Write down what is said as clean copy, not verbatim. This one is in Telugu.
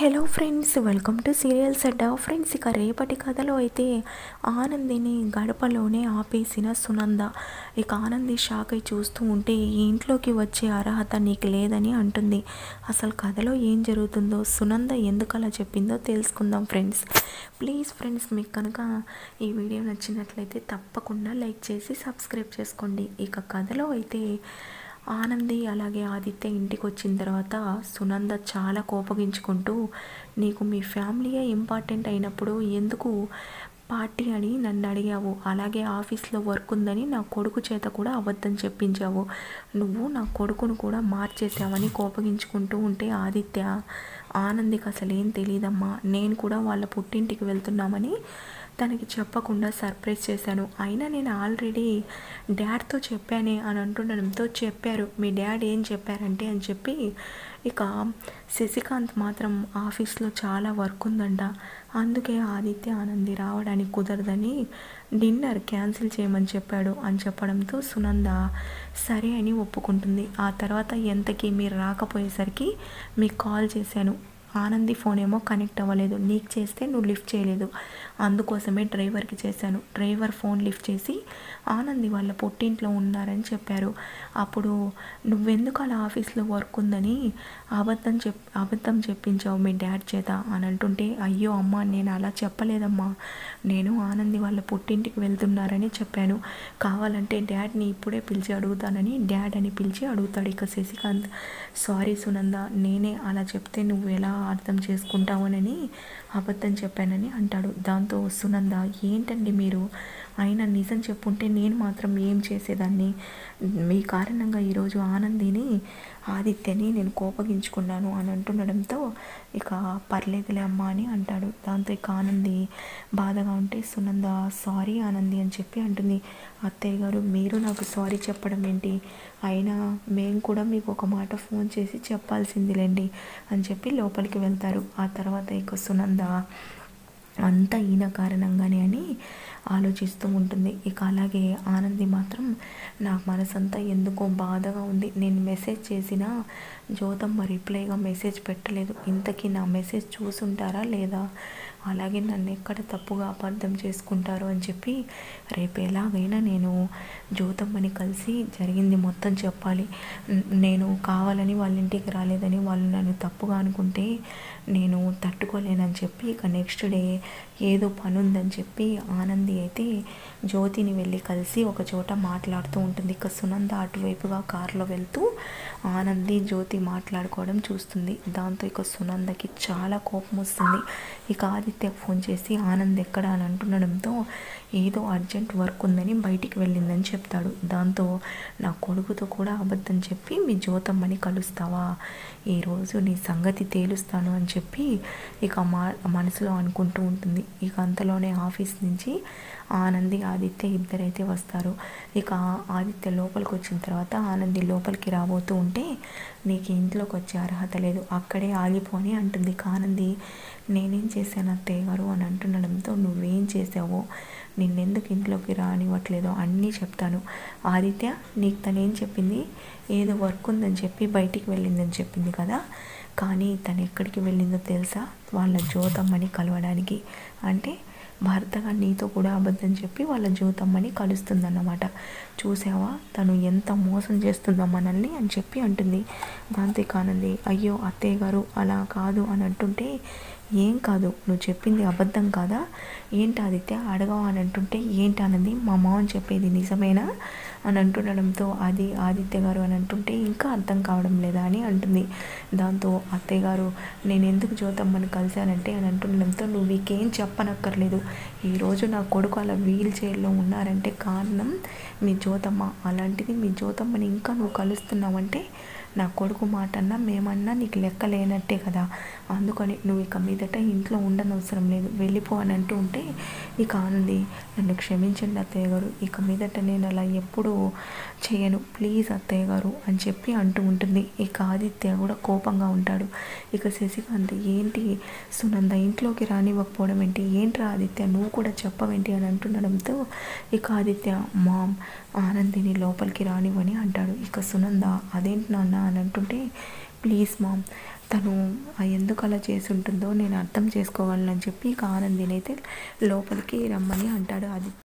Hello friends, welcome to serials Adda. Friends, ఇక రేపటి కథలో అయితే ఆనందిని గడపలోనే ఆపేసిన సునంద. ఇక ఆనంది షాక్ అయి చూస్తూ ఉంటే ఈ ఇంట్లోకి వచ్చే అర్హత నీకు లేదని అంటుంది. అసలు కథలో ఏం జరుగుతుందో, సునంద ఎందుకు అలా చెప్పిందో తెలుసుకుందాం ఫ్రెండ్స్. ప్లీజ్ ఫ్రెండ్స్, మీకు కనుక ఈ వీడియో నచ్చినట్లయితే తప్పకుండా లైక్ చేసి సబ్స్క్రైబ్ చేసుకోండి. ఇక కథలో అయితే ఆనంది అలాగే ఆదిత్య ఇంటికి వచ్చిన తర్వాత సునంద చాలా కోపగించుకుంటూ, నీకు మీ ఫ్యామిలీయే ఇంపార్టెంట్ అయినప్పుడు ఎందుకు పార్టీ అని నన్ను అడిగావు, అలాగే ఆఫీస్లో వర్క్ ఉందని నా కొడుకు చేత కూడా అబద్ధం చెప్పించావు, నువ్వు నా కొడుకును కూడా మార్చేసావని కోపగించుకుంటూ ఉంటే ఆదిత్య, ఆనందికి అసలు ఏం తెలియదమ్మా, నేను కూడా వాళ్ళ పుట్టింటికి వెళ్తున్నామని తనకి చెప్పకుండా సర్ప్రైజ్ చేశాను, అయినా నేను ఆల్రెడీ డాడ్తో చెప్పానే అని అంటుండడంతో, చెప్పారు మీ డాడ్ ఏం చెప్పారంటే అని చెప్పి, ఇక శశికాంత్ మాత్రం ఆఫీస్లో చాలా వర్క్ ఉందంట, అందుకే ఆదిత్య ఆనంది రావడానికి కుదరదని డిన్నర్ క్యాన్సిల్ చేయమని చెప్పాడు అని చెప్పడంతో సునంద సరే అని ఒప్పుకుంటుంది. ఆ తర్వాత ఎంతకీ మీరు రాకపోయేసరికి మీకు కాల్ చేశాను, ఆనంది ఫోన్ ఏమో కనెక్ట్ అవ్వలేదు, నీకు చేస్తే నువ్వు లిఫ్ట్ చేయలేదు, అందుకోసమే డ్రైవర్కి చేశాను, డ్రైవర్ ఫోన్ లిఫ్ట్ చేసి ఆనంది వాళ్ళ పుట్టింట్లో ఉన్నారని చెప్పారు, అప్పుడు నువ్వెందుకు అలా ఆఫీస్లో వర్క్ ఉందని అబద్ధం చెప్పించావు మీ డాడ్ చేత అని అంటుంటే, అయ్యో అమ్మ నేను అలా చెప్పలేదమ్మా, నేను ఆనంది వాళ్ళ పుట్టింటికి వెళ్తున్నారని చెప్పాను, కావాలంటే డాడ్ని ఇప్పుడే పిలిచి అడుగుతానని డాడ్ అని పిలిచి అడుగుతాడు. ఇక శశికాంత్, సారీ సునంద, నేనే అలా చెప్తే నువ్వు ఎలా అర్థం చేసుకుంటావనని అబద్ధం చెప్పానని అంటాడు. దాంతో సునంద, ఏంటండి మీరు, అయినా నిజం చెప్పుంటే నేను మాత్రం ఏం చేసేదాన్ని, మీ కారణంగా ఈరోజు ఆనందిని ఆదిత్యని నేను కోపగించుకున్నాను అని అంటుండడంతో, ఇక పర్లేదులే అమ్మా అని అంటాడు. దాంతో ఇక ఆనంది బాధగా ఉంటే సునంద సారీ ఆనంది అని చెప్పి అంటుంది, అత్తయ్య గారు మీరు నాకు సారీ చెప్పడం ఏంటి, అయినా మేము కూడా మీకు ఒక మాట ఫోన్ చేసి చెప్పాల్సిందిలేండి అని చెప్పి లోపలికి వెళ్తారు. ఆ తర్వాత ఇక సునంద అంతా ఈయన కారణంగానే అని ఆలోచిస్తూ ఉంటుంది. ఇక అలాగే ఆనంది మాత్రం, నాకు మనసంతా ఎందుకో బాధగా ఉంది, నేను మెసేజ్ చేసినా జ్యోతమ్మ రిప్లైగా మెసేజ్ పెట్టలేదు, ఇంతకీ నా మెసేజ్ చూసుంటారా లేదా, అలాగే నన్ను ఎక్కడ తప్పుగా అపార్థం చేసుకుంటారు అని చెప్పి రేపు ఎలాగైనా నేను జ్యోతమ్మని కలిసి జరిగింది మొత్తం చెప్పాలి, నేను కావాలని వాళ్ళ ఇంటికి రాలేదని వాళ్ళు నన్ను తప్పుగా అనుకుంటే నేను తట్టుకోలేనని చెప్పి ఇక నెక్స్ట్ డే ఏదో పని ఉందని చెప్పి ఆనంది అయితే జ్యోతిని వెళ్ళి కలిసి ఒక చోట మాట్లాడుతూ ఉంటుంది. ఇక సునంద అటువైపుగా కారులో వెళ్తూ ఆనంది జ్యోతి మాట్లాడుకోవడం చూస్తుంది. దాంతో ఇక సునందకి చాలా కోపం వస్తుంది. ఇక ఆదిత్యకు ఫోన్ చేసి ఆనంద్ ఎక్కడ అని అంటుండడంతో, ఏదో అర్జెంట్ వర్క్ ఉందని బయటికి వెళ్ళిందని చెప్తాడు. దాంతో నా కొడుకుతో కూడా అబద్ధం చెప్పి మీ జ్యోతమ్మని కలుస్తావా, ఈరోజు నీ సంగతి తేలుస్తాను అని చెప్పి ఇక మనసులో అనుకుంటూ ఉంటుంది. ఇక అంతలోనే ఆఫీస్ నుంచి ఆనంది ఆదిత్య ఇద్దరైతే వస్తారు. ఇక ఆదిత్య లోపలికి వచ్చిన తర్వాత ఆనంది లోపలికి రాబోతూ ఉంటే, నీకు ఇంట్లోకి వచ్చే అర్హత లేదు, అక్కడే ఆగిపోని అంటుంది. ఇక ఆనంది, నేనేం చేశాను అత్తయ్య గారు అని అంటుండడంతో, నువ్వేం చేసావో, నిన్నెందుకు ఇంట్లోకి రానివ్వట్లేదో అన్నీ చెప్తాను. ఆదిత్య, నీకు తనేం చెప్పింది, ఏదో వర్క్ ఉందని చెప్పి బయటికి వెళ్ళిందని చెప్పింది కదా, కానీ తను ఎక్కడికి వెళ్ళిందో తెలుసా, వాళ్ళ జ్యోతమ్మని కలవడానికి, అంటే భర్తగా నీతో కూడా అబద్ధం చెప్పి వాళ్ళ జ్యోతమ్మని కలుస్తుందన్నమాట, చూసావా తను ఎంత మోసం చేస్తుందో మనల్ని అని చెప్పి అంటుంది. దాంతో ఆనంది, అయ్యో అత్తయ్య గారు అలా కాదు అని అంటుంటే, ఏం కాదు, నువ్వు చెప్పింది అబద్ధం కాదా, ఏంటి ఆదిత్య అడగవా అని అంటుంటే, ఏంటి ఆనంది మా మామని చెప్పేది నిజమేనా అని అంటుండడంతో, అది ఆదిత్య గారు అని అంటుంటే, ఇంకా అర్థం కావడం లేదా అని అంటుంది. దాంతో అత్తయ్య గారు, నేను ఎందుకు జ్యోతమ్మని కలిశానంటే అని అంటుండడంతో, నువ్వు వీకేం చెప్పనక్కర్లేదు, ఈరోజు నా కొడుకు అలా వీల్ చైర్లో ఉన్నారంటే కారణం మీ జ్యోతమ్మ, అలాంటిది మీ జ్యోతమ్మని ఇంకా నువ్వు కలుస్తున్నావంటే నా కొడుకు మాట అన్నా మేమన్నా నీకు లెక్క లేనట్టే కదా, అందుకని నువ్వు ఇక మీదట ఇంట్లో ఉండనవసరం లేదు, వెళ్ళిపో అని అంటూ ఉంటే, ఇక ఆనంది, నన్ను క్షమించండి అత్తయ్య గారు, ఇక మీదట నేను అలా ఎప్పుడూ చేయను, ప్లీజ్ అత్తయ్య గారు అని చెప్పి అంటూ ఉంటుంది. ఇక ఆదిత్య కూడా కోపంగా ఉంటాడు. ఇక శశికాంత్, ఏంటి సునంద ఇంట్లోకి రానివ్వకపోవడం ఏంటి, ఏంట్రా ఆదిత్య నువ్వు కూడా చెప్పవేంటి అని అంటుండడంతో, ఇక ఆదిత్య, మామ్ ఆనందిని లోపలికి రానివ్వని అంటాడు. ఇక సునంద, అదేంటి నాన్న అని అంటుంటే, ప్లీజ్ మామ్, తను ఎందుకు అలా చేసి ఉంటుందో నేను అర్థం చేసుకోగలనని చెప్పి ఇక ఆనందిని అయితే లోపలికి రమ్మని అంటాడు ఆదిత్య.